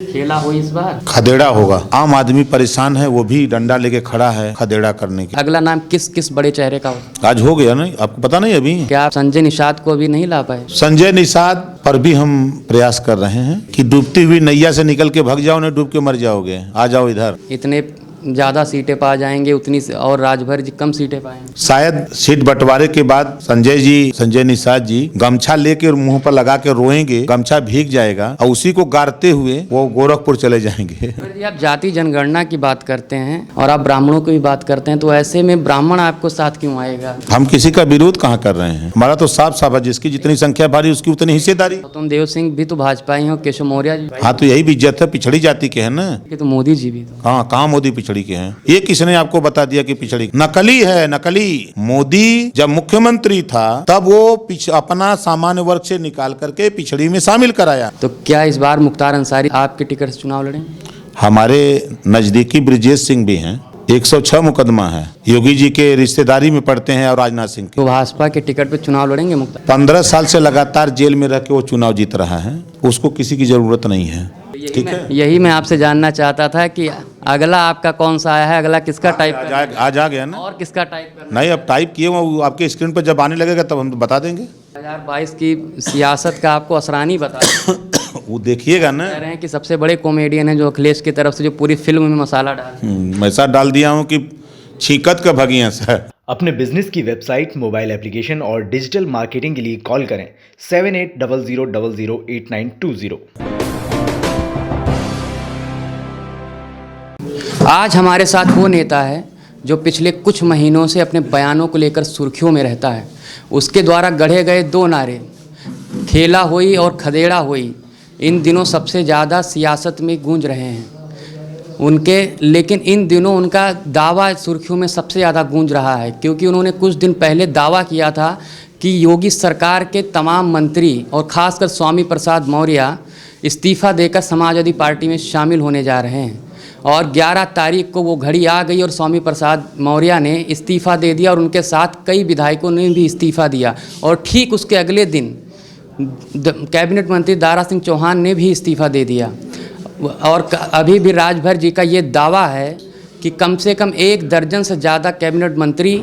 खेला हो इस बार? खदेड़ा होगा। आम आदमी परेशान है, वो भी डंडा लेके खड़ा है खदेड़ा करने के। अगला नाम किस किस बड़े चेहरे का हो? आज हो गया नहीं, आपको पता नहीं अभी? क्या आप संजय निषाद को अभी नहीं ला पाए? संजय निषाद पर भी हम प्रयास कर रहे हैं कि डूबती हुई नैया से निकल के भाग जाओ, नहीं डूब के मर जाओगे, आ जाओ इधर। इतने ज़्यादा सीटें पा जाएंगे उतनी और राजभर जी कम सीटें पाएंगे। शायद सीट बंटवारे के बाद संजय निषाद जी गमछा लेके मुंह पर लगा के रोएंगे, गमछा भीग जाएगा और उसी को गारते हुए वो गोरखपुर चले जाएंगे। जी, आप जाति जनगणना की बात करते हैं और आप ब्राह्मणों की भी बात करते हैं, तो ऐसे में ब्राह्मण आपको साथ क्यों आएगा? हम किसी का विरोध कहाँ कर रहे हैं, हमारा तो साफ साफ है, जिसकी जितनी संख्या भारी उसकी उतनी हिस्सेदारी। तुम देव सिंह भी तो भाजपा ही हो, केशव मौर्य जी। हाँ, तो यही भी इज्जत है, पिछड़ी जाति के है ना। तो मोदी जी भी तो। हाँ, कहाँ मोदी पिछड़ी के हैं? ये किसने आपको बता दिया कि पिछड़ी? नकली है, नकली। मोदी जब मुख्यमंत्री था तब वो अपना सामान्य वर्ग से निकाल करके पिछड़ी में शामिल कराया। तो क्या इस बार मुख्तार अंसारी आपके टिकट से चुनाव लड़ेंगे? हमारे नजदीकी ब्रिजेश सिंह भी हैं, 106 मुकदमा है, योगी जी के रिश्तेदारी में पड़ते हैं, और राजनाथ सिंह के। तो भाजपा के टिकट पे चुनाव लड़ेंगे मुख्तार? 15 साल से लगातार जेल में रह के वो चुनाव जीत रहा है, उसको किसी की जरूरत नहीं है। ठीक है, यही मैं आपसे जानना चाहता था कि अगला आपका कौन सा आया है, अगला किसका टाइप आज आ गया ना? और किसका टाइप करना? नहीं, अब टाइप किए वो आपके स्क्रीन पर जब आने लगेगा तब हम बता देंगे। 2022 की सियासत का आपको असरानी बता वो देखिएगा ना। कह रहे हैं कि सबसे बड़े कॉमेडियन हैं जो अखिलेश की तरफ से जो पूरी फिल्म में मसाला डाल मैं ऐसा डाल दिया हूँ कि छीकत का भगिया सर। अपने बिजनेस की वेबसाइट, मोबाइल एप्लीकेशन और डिजिटल मार्केटिंग के लिए कॉल करें 7800008920। आज हमारे साथ वो नेता है जो पिछले कुछ महीनों से अपने बयानों को लेकर सुर्खियों में रहता है। उसके द्वारा गढ़े गए दो नारे, खेला होई और खदेड़ा होई, इन दिनों सबसे ज़्यादा सियासत में गूंज रहे हैं उनके। लेकिन इन दिनों उनका दावा सुर्खियों में सबसे ज़्यादा गूंज रहा है, क्योंकि उन्होंने कुछ दिन पहले दावा किया था कि योगी सरकार के तमाम मंत्री और ख़ासकर स्वामी प्रसाद मौर्य इस्तीफ़ा देकर समाजवादी पार्टी में शामिल होने जा रहे हैं। और 11 तारीख को वो घड़ी आ गई और स्वामी प्रसाद मौर्य ने इस्तीफ़ा दे दिया और उनके साथ कई विधायकों ने भी इस्तीफ़ा दिया। और ठीक उसके अगले दिन कैबिनेट मंत्री दारा सिंह चौहान ने भी इस्तीफ़ा दे दिया। और अभी भी राजभर जी का ये दावा है कि कम से कम 1 दर्जन से ज़्यादा कैबिनेट मंत्री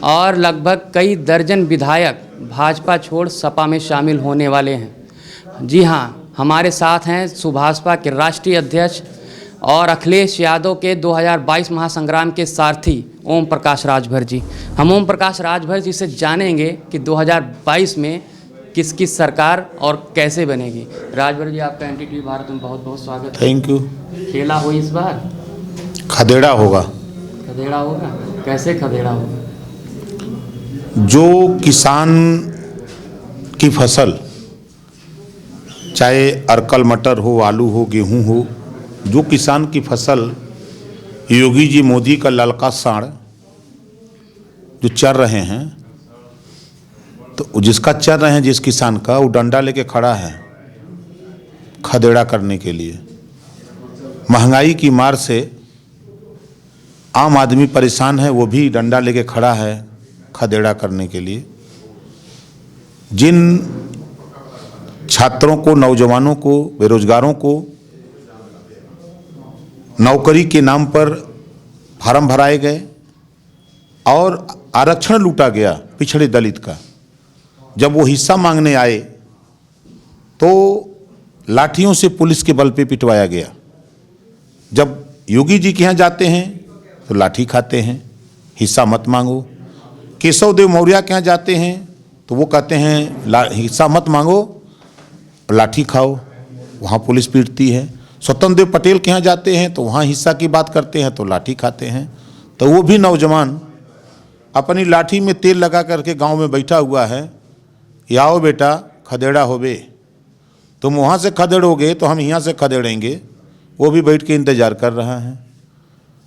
और लगभग कई दर्जन विधायक भाजपा छोड़ सपा में शामिल होने वाले हैं। जी हाँ, हमारे साथ हैं सुभाषपा के राष्ट्रीय अध्यक्ष और अखिलेश यादव के 2022 महासंग्राम के सारथी ओम प्रकाश राजभर जी। हम ओम प्रकाश राजभर जी से जानेंगे कि 2022 में किसकी सरकार और कैसे बनेगी। राजभर जी, आपका एनडीटीवी भारत में बहुत बहुत स्वागत है। Thank you. खेला हो इस बार? खदेड़ा होगा। खदेड़ा होगा? कैसे खदेड़ा होगा? जो किसान की फसल, चाहे अरकल मटर हो, आलू हो, गेहूं हो, जो किसान की फसल योगी जी मोदी का ललका साढ़ जो चर रहे हैं, तो जिसका चर रहे हैं जिस किसान का, वो डंडा लेके खड़ा है खदेड़ा करने के लिए। महंगाई की मार से आम आदमी परेशान है, वो भी डंडा लेके खड़ा है खदेड़ा करने के लिए। जिन छात्रों को, नौजवानों को, बेरोजगारों को नौकरी के नाम पर फार्म भराए गए और आरक्षण लूटा गया पिछड़े दलित का, जब वो हिस्सा मांगने आए तो लाठियों से पुलिस के बल पे पिटवाया गया। जब योगी जी के यहाँ जाते हैं तो लाठी खाते हैं, हिस्सा मत मांगो। केशव देव मौर्य के यहाँ जाते हैं तो वो कहते हैं हिस्सा मत मांगो, लाठी खाओ, वहाँ पुलिस पीटती है। स्वतंत्र देव पटेल के यहाँ जाते हैं तो वहाँ हिस्सा की बात करते हैं तो लाठी खाते हैं। तो वो भी नौजवान अपनी लाठी में तेल लगा करके गांव में बैठा हुआ है, आओ बेटा खदेड़ा होबे, तुम वहाँ से खदेड़ोगे तो हम यहाँ से खदेड़ेंगे। वो भी बैठ के इंतज़ार कर रहा है।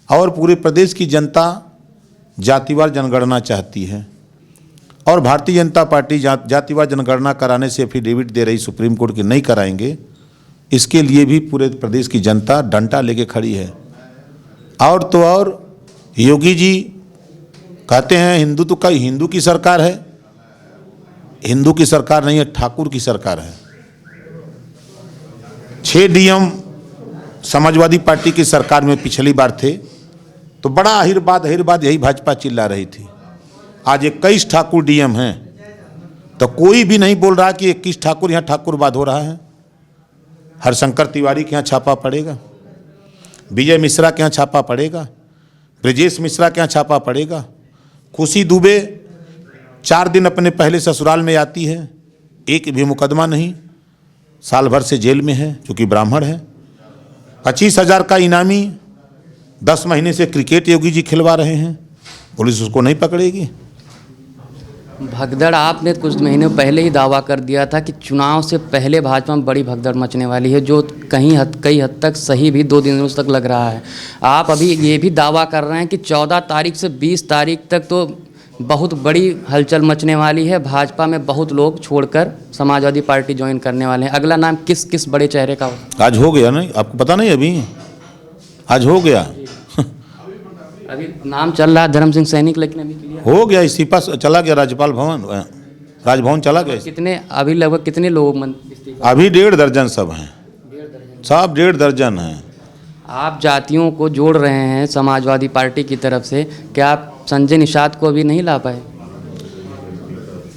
और पूरे प्रदेश की जनता जातिवार जनगणना चाहती है और भारतीय जनता पार्टी जातिवार जनगणना कराने से एफिडेविट दे रही सुप्रीम कोर्ट की नहीं कराएंगे। इसके लिए भी पूरे प्रदेश की जनता डंडा लेके खड़ी है। और तो और योगी जी कहते हैं हिंदू की सरकार है। हिंदू की सरकार नहीं है, ठाकुर की सरकार है। 6 डीएम समाजवादी पार्टी की सरकार में पिछली बार थे तो बड़ा अहिरबाद यही भाजपा चिल्ला रही थी। आज 21 ठाकुर डीएम हैं तो कोई भी नहीं बोल रहा कि 21 ठाकुर यहाँ ठाकुरवाद हो रहा है। हरशंकर तिवारी के यहाँ छापा पड़ेगा, विजय मिश्रा के यहाँ छापा पड़ेगा, ब्रजेश मिश्रा के यहाँ छापा पड़ेगा। खुशी दुबे 4 दिन अपने पहले ससुराल में आती है, एक भी मुकदमा नहीं, साल भर से जेल में है क्योंकि ब्राह्मण है। 25,000 का इनामी, 10 महीने से क्रिकेट योगी जी खिलवा रहे हैं, पुलिस उसको नहीं पकड़ेगी। भगदड़ आपने कुछ महीने पहले ही दावा कर दिया था कि चुनाव से पहले भाजपा में बड़ी भगदड़ मचने वाली है, जो कई हद तक सही भी 2 दिनों तक लग रहा है। आप अभी ये भी दावा कर रहे हैं कि 14 तारीख से 20 तारीख तक तो बहुत बड़ी हलचल मचने वाली है, भाजपा में बहुत लोग छोड़कर समाजवादी पार्टी ज्वाइन करने वाले हैं। अगला नाम किस बड़े चेहरे का हो? आज हो गया ना, आपको पता नहीं? अभी आज हो गया। अभी नाम चल रहा है धर्म सिंह सैनिक, लेकिन अभी क्लियर हो गया, इस्तीफा चला गया, राज्यपाल भवन, राजभवन चला गया। कितने अभी लगभग कितने लोग अभी 1.5 दर्जन सब हैं, सब 1.5 दर्जन हैं। आप जातियों को जोड़ रहे हैं समाजवादी पार्टी की तरफ से, क्या आप संजय निषाद को अभी नहीं ला पाए?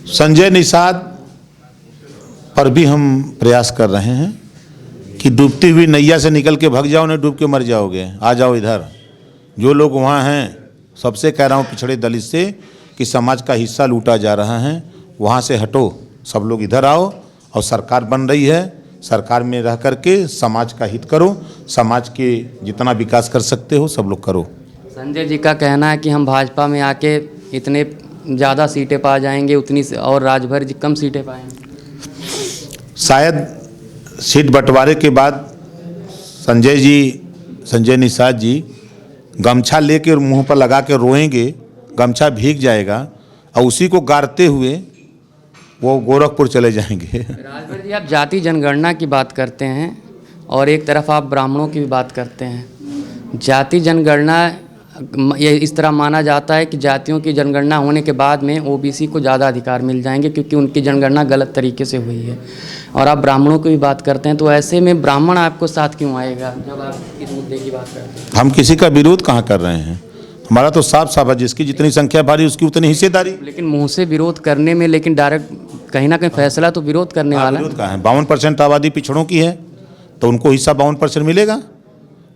संजय निषाद पर भी हम प्रयास कर रहे हैं कि डूबती हुई नैया से निकल के भाग जाओ, नहीं डूब के मर जाओगे, आ जाओ इधर। जो लोग वहाँ हैं, सबसे कह रहा हूँ पिछड़े दलित से कि समाज का हिस्सा लूटा जा रहा है, वहाँ से हटो, सब लोग इधर आओ। और सरकार बन रही है, सरकार में रह करके समाज का हित करो, समाज के जितना विकास कर सकते हो सब लोग करो। संजय जी का कहना है कि हम भाजपा में आके इतने ज़्यादा सीटें पा जाएंगे उतनी और राजभर जी कम सीटें पाएंगे। शायद सीट बंटवारे के बाद संजय निषाद जी गमछा लेके मुंह पर लगा के रोएंगे, गमछा भीग जाएगा और उसी को गारते हुए वो गोरखपुर चले जाएंगे। राजभर जी, आप जाति जनगणना की बात करते हैं और एक तरफ आप ब्राह्मणों की भी बात करते हैं। जाति जनगणना ये इस तरह माना जाता है कि जातियों की जनगणना होने के बाद में ओबीसी को ज़्यादा अधिकार मिल जाएंगे क्योंकि उनकी जनगणना गलत तरीके से हुई है। और आप ब्राह्मणों की भी बात करते हैं, तो ऐसे में ब्राह्मण आपको साथ क्यों आएगा जब आप इस मुद्दे की बात करते हैं? हम किसी का विरोध कहाँ कर रहे हैं, हमारा तो साफ है, जिसकी जितनी संख्या भारी उसकी उतनी हिस्सेदारी। लेकिन मुँह से विरोध करने में, लेकिन डायरेक्ट कहीं ना कहीं फैसला तो विरोध करने वाला है। विरोध कहाँ है? 52% आबादी पिछड़ों की है तो उनको हिस्सा 52% मिलेगा।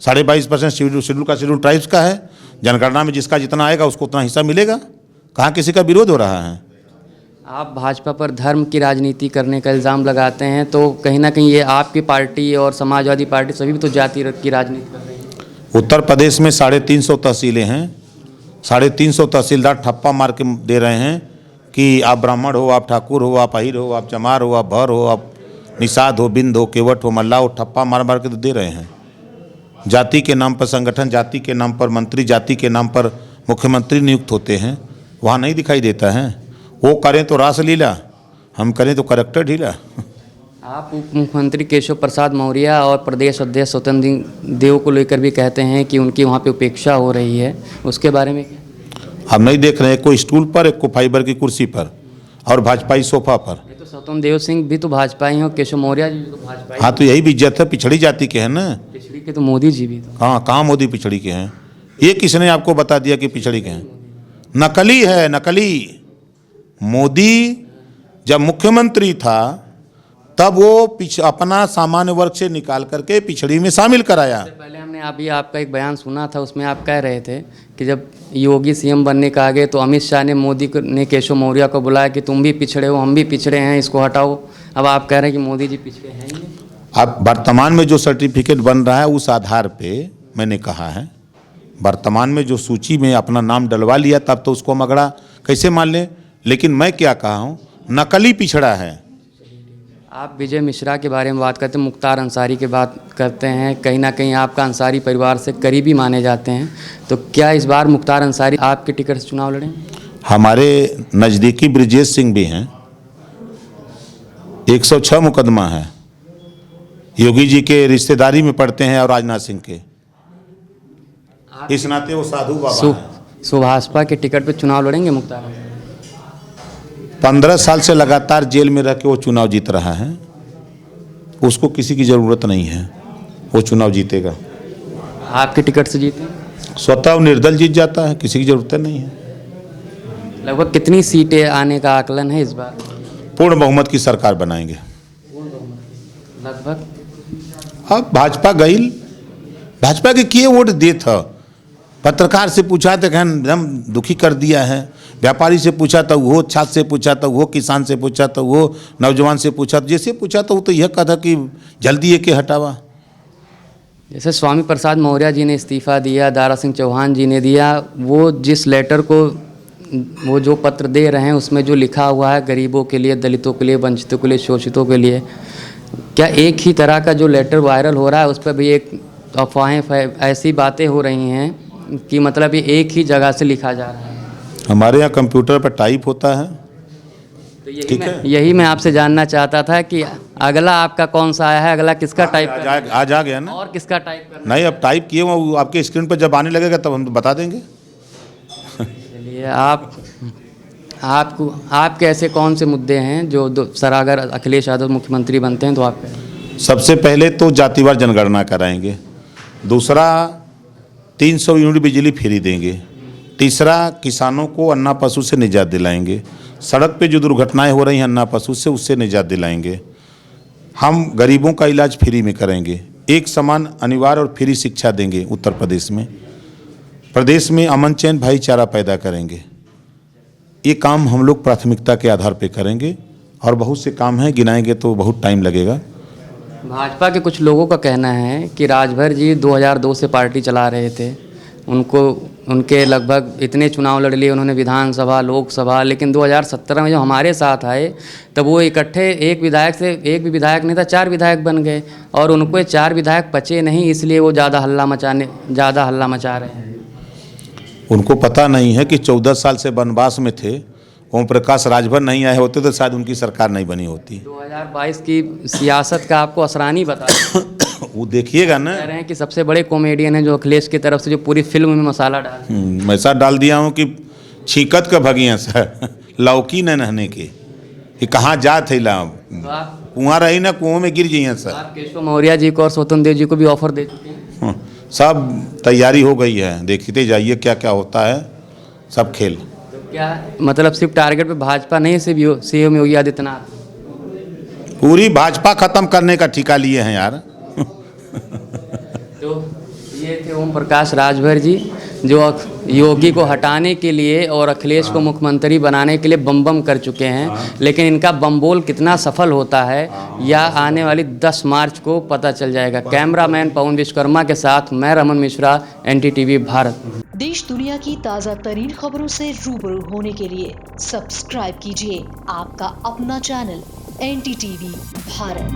22.5% शेड्यूल का शेड्यूल ट्राइब्स का है, जनगणना में जिसका जितना आएगा उसको उतना हिस्सा मिलेगा। कहाँ किसी का विरोध हो रहा है? आप भाजपा पर धर्म की राजनीति करने का इल्ज़ाम लगाते हैं, तो कहीं ना कहीं ये आपकी पार्टी और समाजवादी पार्टी सभी भी तो जाति की राजनीति कर रही है। उत्तर प्रदेश में 350 तहसीलें हैं, 350 तहसीलदार ठप्पा मार के दे रहे हैं कि आप ब्राह्मण हो, आप ठाकुर हो, आप अहिर हो, आप चमार हो, आप भर हो, आप निषाद हो, बिंद हो, केवट हो, मल्ला हो, ठप्पा मार मार के तो दे रहे हैं। जाति के नाम पर संगठन, जाति के नाम पर मंत्री, जाति के नाम पर मुख्यमंत्री नियुक्त होते हैं, वहाँ नहीं दिखाई देता है। वो करें तो रासलीला, हम करें तो करेक्टर ढीला। आप उप मुख्यमंत्री केशव प्रसाद मौर्य और प्रदेश अध्यक्ष स्वतंत्र देव को लेकर भी कहते हैं कि उनकी वहाँ पे उपेक्षा हो रही है, उसके बारे में हम नहीं देख रहे हैं, कोई स्टूल पर, एक को फाइबर की कुर्सी पर और भाजपाई सोफा पर। ये तो स्वतंत्र देव सिंह भी तो भाजपा ही हो, केशव मौर्य जी तो भाजपा ही। हाँ, तो यही भी इज्जत है, पिछड़ी जाति के हैं ना। पिछड़ी के तो मोदी जी भी तो। कहाँ मोदी पिछड़ी के हैं? ये किसने आपको बता दिया कि पिछड़ी के हैं? नकली है, नकली। मोदी जब मुख्यमंत्री था तब वो अपना सामान्य वर्ग से निकाल करके पिछड़ी में शामिल कराया। पहले हमने अभी आपका एक बयान सुना था, उसमें आप कह रहे थे कि जब योगी सीएम बनने का आगे तो अमित शाह ने मोदी ने केशव मौर्य को बुलाया कि तुम भी पिछड़े हो, हम भी पिछड़े हैं, इसको हटाओ। अब आप कह रहे हैं कि मोदी जी पिछड़े हैं ही। अब वर्तमान में जो सर्टिफिकेट बन रहा है उस आधार पे मैंने कहा है, वर्तमान में जो सूची में अपना नाम डलवा लिया तब तो उसको हम अगड़ा कैसे मान लें। लेकिन मैं क्या कहा हूँ, नकली पिछड़ा है। आप विजय मिश्रा के बारे में बात करते हैं, मुख्तार अंसारी की बात करते हैं, कहीं ना कहीं आपका अंसारी परिवार से करीबी माने जाते हैं, तो क्या इस बार मुख्तार अंसारी आपके टिकट से चुनाव लड़ें? हमारे नज़दीकी ब्रजेश सिंह भी हैं, 106 मुकदमा है, योगी जी के रिश्तेदारी में पड़ते हैं और राजनाथ सिंह के, इस नाते वो साधु बाबा हैं। सुभाषपा के टिकट पे चुनाव लड़ेंगे मुख्तार? 15 साल से लगातार जेल में रह के वो चुनाव जीत रहा है, उसको किसी की ज़रूरत नहीं है। वो चुनाव जीतेगा। आपके टिकट से जीते? स्वतः वो निर्दल जीत जाता है, किसी की जरूरत नहीं है। लगभग कितनी सीटें आने का आकलन है इस बार? पूर्ण बहुमत की सरकार बनाएंगे। लगभग अब भाजपा गई, भाजपा के किए वोट दे था। पत्रकार से पूछा तो कहन एकदम दुखी कर दिया है, व्यापारी से पूछा तो वो, छात्र से पूछा तो वो, किसान से पूछा तो वो, नौजवान से पूछा तो जैसे पूछा तो वो तो यह कहा कि जल्दी है कि हटावा। जैसे स्वामी प्रसाद मौर्य जी ने इस्तीफा दिया, दारा सिंह चौहान जी ने दिया, वो जिस लेटर को, वो जो पत्र दे रहे हैं उसमें जो लिखा हुआ है गरीबों के लिए, दलितों के लिए, वंचितों के लिए, शोषितों के लिए, क्या एक ही तरह का जो लेटर वायरल हो रहा है उस पर भी एक अफवाहें, ऐसी बातें हो रही हैं कि मतलब ये एक ही जगह से लिखा जा रहा है? हमारे यहाँ कंप्यूटर पर टाइप होता है। तो यही मैं आपसे जानना चाहता था कि अगला आपका कौन सा आया है, अगला किसका टाइप आज आ गया ना, और किसका टाइप करना? नहीं, अब टाइप किए वो आपके स्क्रीन पर जब आने लगेगा तब हम बता देंगे। चलिए, आपके ऐसे कौन से मुद्दे हैं जो सर अगर अखिलेश यादव मुख्यमंत्री बनते हैं तो आप? सबसे पहले तो जातिवार जनगणना कराएंगे, दूसरा 300 यूनिट बिजली फ्री देंगे, तीसरा किसानों को अन्ना पशु से निजात दिलाएंगे, सड़क पे जो दुर्घटनाएं हो रही हैं अन्ना पशु से उससे निजात दिलाएंगे, हम गरीबों का इलाज फ्री में करेंगे, एक समान अनिवार्य और फ्री शिक्षा देंगे उत्तर प्रदेश में अमन चैन भाईचारा पैदा करेंगे। ये काम हम लोग प्राथमिकता के आधार पे करेंगे और बहुत से काम हैं, गिनाएंगे तो बहुत टाइम लगेगा। भाजपा के कुछ लोगों का कहना है कि राजभर जी 2002 से पार्टी चला रहे थे, उनके लगभग इतने चुनाव लड़ लिए उन्होंने, विधानसभा, लोकसभा, लेकिन 2017 में जो हमारे साथ आए तब वो इकट्ठे एक विधायक से, एक भी विधायक नहीं था, 4 विधायक बन गए और उनको 4 विधायक पचे नहीं, इसलिए वो ज़्यादा हल्ला मचा रहे हैं। उनको पता नहीं है कि 14 साल से वनवास में थे, ओम प्रकाश राजभर नहीं आए होते तो शायद उनकी सरकार नहीं बनी होती। 2022 की सियासत का आपको असरानी बता वो देखिएगा ना, कह रहे हैं कि सबसे बड़े कॉमेडियन हैं जो अखिलेश की तरफ से जो पूरी फिल्म में मसाला ऐसा डाल दिया हूँ कि छीकत का भगिया सर लौकी न नहने के, कि कहाँ जा थे कुआं रही ना कुओं में गिर जाइए सर। आप केशव मौर्य जी को और स्वतंत्र देव जी को भी ऑफर दे चुके हैं? सब तैयारी हो गई है, देखते जाइए क्या क्या होता है, सब खेल। तो क्या मतलब सिर्फ टारगेट पे भाजपा नहीं, सिर्फ सीएम योगी आदित्यनाथ? पूरी भाजपा खत्म करने का ठिका लिए हैं यार। तो ये थे ओम प्रकाश राजभर जी जो योगी को हटाने के लिए और अखिलेश को मुख्यमंत्री बनाने के लिए बम कर चुके हैं, लेकिन इनका बमबोल कितना सफल होता है या आने वाली 10 मार्च को पता चल जाएगा। कैमरामैन पवन विश्वकर्मा के साथ मैं रमन मिश्रा, NDTV भारत। देश दुनिया की ताज़ा तरीन खबरों से रूबरू होने के लिए सब्सक्राइब कीजिए आपका अपना चैनल NDTV भारत।